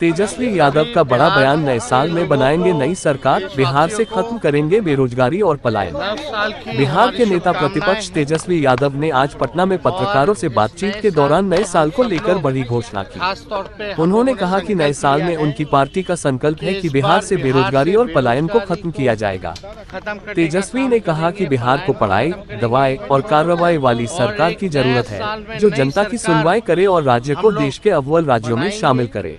तेजस्वी यादव का बड़ा बयान, नए साल में बनाएंगे नई सरकार, बिहार से खत्म करेंगे बेरोजगारी और पलायन। बिहार के नेता प्रतिपक्ष तेजस्वी यादव ने आज पटना में पत्रकारों से बातचीत के दौरान नए साल को लेकर बड़ी घोषणा की। उन्होंने कहा कि नए साल में उनकी पार्टी का संकल्प है कि बिहार से बेरोजगारी और पलायन को खत्म किया जाएगा। तेजस्वी ने कहा कि बिहार को पढ़ाई, दवाई और कार्रवाई वाली सरकार की जरूरत है, जो जनता की सुनवाई करे और राज्य को देश के अव्वल राज्यों में शामिल करे।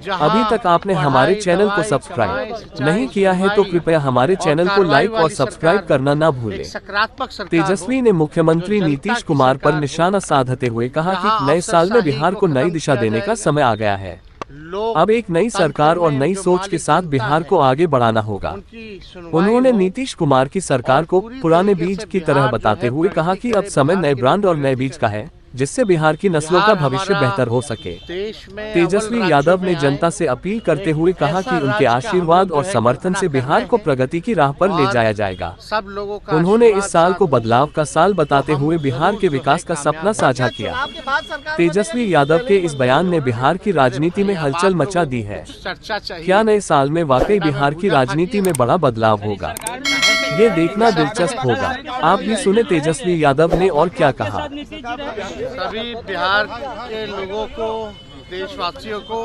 अभी तक आपने हमारे चैनल को सब्सक्राइब नहीं किया है तो कृपया हमारे चैनल को लाइक और सब्सक्राइब करना ना भूलें। तेजस्वी ने मुख्यमंत्री नीतीश कुमार पर निशाना साधते हुए कहा कि नए साल में बिहार को नई दिशा देने का समय आ गया है। अब एक नई सरकार और नई सोच के साथ बिहार को आगे बढ़ाना होगा। उन्होंने नीतीश कुमार की सरकार को पुराने बीज की तरह बताते हुए कहा कि अब समय नए ब्रांड और नए बीज का है, जिससे बिहार की नस्लों का भविष्य बेहतर हो सके। तेजस्वी यादव ने जनता से अपील करते हुए कहा कि उनके आशीर्वाद और समर्थन से बिहार को प्रगति की राह पर ले जाया जाएगा। उन्होंने इस साल को बदलाव का साल बताते हुए बिहार के विकास का सपना साझा किया। तेजस्वी यादव के इस बयान ने बिहार की राजनीति में हलचल मचा दी है। क्या नए साल में वाकई बिहार की राजनीति में बड़ा बदलाव होगा? ये देखना दिलचस्प होगा। आप भी सुने तेजस्वी यादव ने और क्या कहा। सभी बिहार के लोगों को, देशवासियों को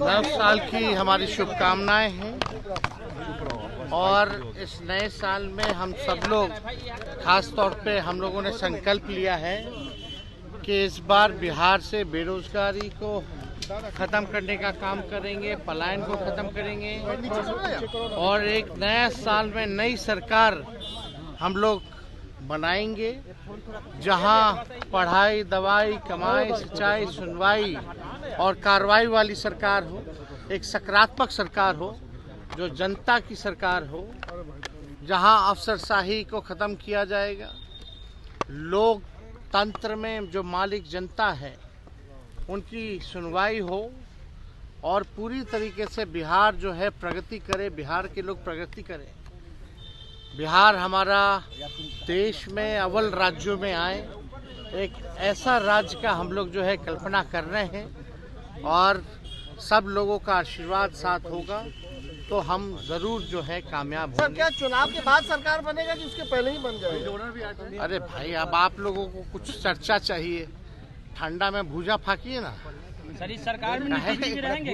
नए साल की हमारी शुभकामनाएं हैं। और इस नए साल में हम सब लोग, खास तौर पे हम लोगों ने संकल्प लिया है कि इस बार बिहार से बेरोजगारी को खत्म करने का काम करेंगे, पलायन को खत्म करेंगे और एक नया साल में नई सरकार हम लोग बनाएंगे, जहां पढ़ाई, दवाई, कमाई, सिंचाई, सुनवाई और कार्रवाई वाली सरकार हो, एक सकारात्मक सरकार हो, जो जनता की सरकार हो, जहां अफसरशाही को खत्म किया जाएगा, लोकतंत्र में जो मालिक जनता है उनकी सुनवाई हो और पूरी तरीके से बिहार जो है प्रगति करे, बिहार के लोग प्रगति करें, बिहार हमारा देश में अव्वल राज्यों में आए, एक ऐसा राज्य का हम लोग जो है कल्पना कर रहे हैं और सब लोगों का आशीर्वाद साथ होगा तो हम जरूर जो है कामयाब होंगे। सर, क्या चुनाव के बाद सरकार बनेगा कि उसके पहले ही बन जाएगा? अरे भाई, अब आप लोगों को कुछ चर्चा चाहिए, ठंडा में भूजा फाकिए ना। सर, इस सरकार में नीतीश जी रहेंगे?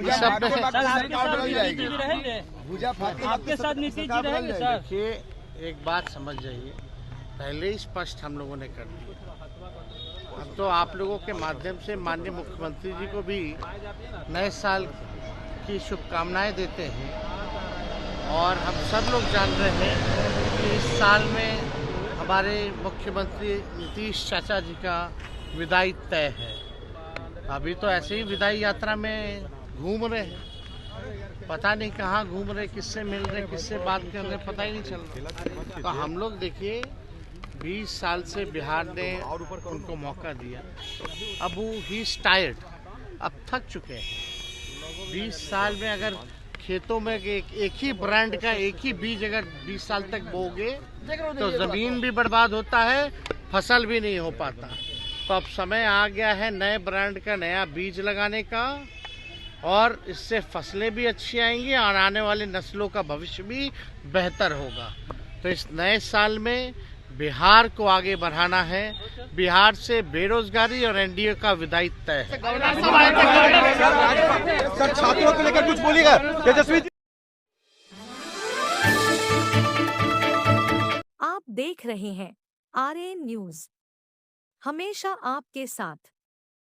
आपके साथ नीतीश जी रहेंगे? सर, देखिए, एक बात समझ जाइए, पहले ही स्पष्ट हम लोगों ने कर दिया। अब तो आप लोगों के माध्यम से माननीय मुख्यमंत्री जी को भी नए साल की शुभकामनाएं देते हैं और हम सब लोग जान रहे हैं कि इस साल में हमारे मुख्यमंत्री नीतीश चाचा जी का विदाई तय है। अभी तो ऐसे ही विदाई यात्रा में घूम रहे हैं, पता नहीं कहाँ घूम रहे, किससे मिल रहे, किससे बात कर रहे, पता ही नहीं चल रहा। तो हम लोग देखिए, 20 साल से बिहार ने उनको मौका दिया, अब वो ही टायर्ड, अब थक चुके हैं। 20 साल में अगर खेतों में एक ही ब्रांड का एक ही बीज अगर 20 साल तक बोगे तो जमीन भी बर्बाद होता है, फसल भी नहीं हो पाता। तो अब समय आ गया है नए ब्रांड का नया बीज लगाने का और इससे फसलें भी अच्छी आएंगी और आने वाली नस्लों का भविष्य भी बेहतर होगा। तो इस नए साल में बिहार को आगे बढ़ाना है, बिहार से बेरोजगारी और एनडीए का विदाई तय है। सर, छात्रों को लेकर कुछ बोलिएगा तेजस्वी जी। आप देख रहे हैं आरएन न्यूज, हमेशा आपके साथ।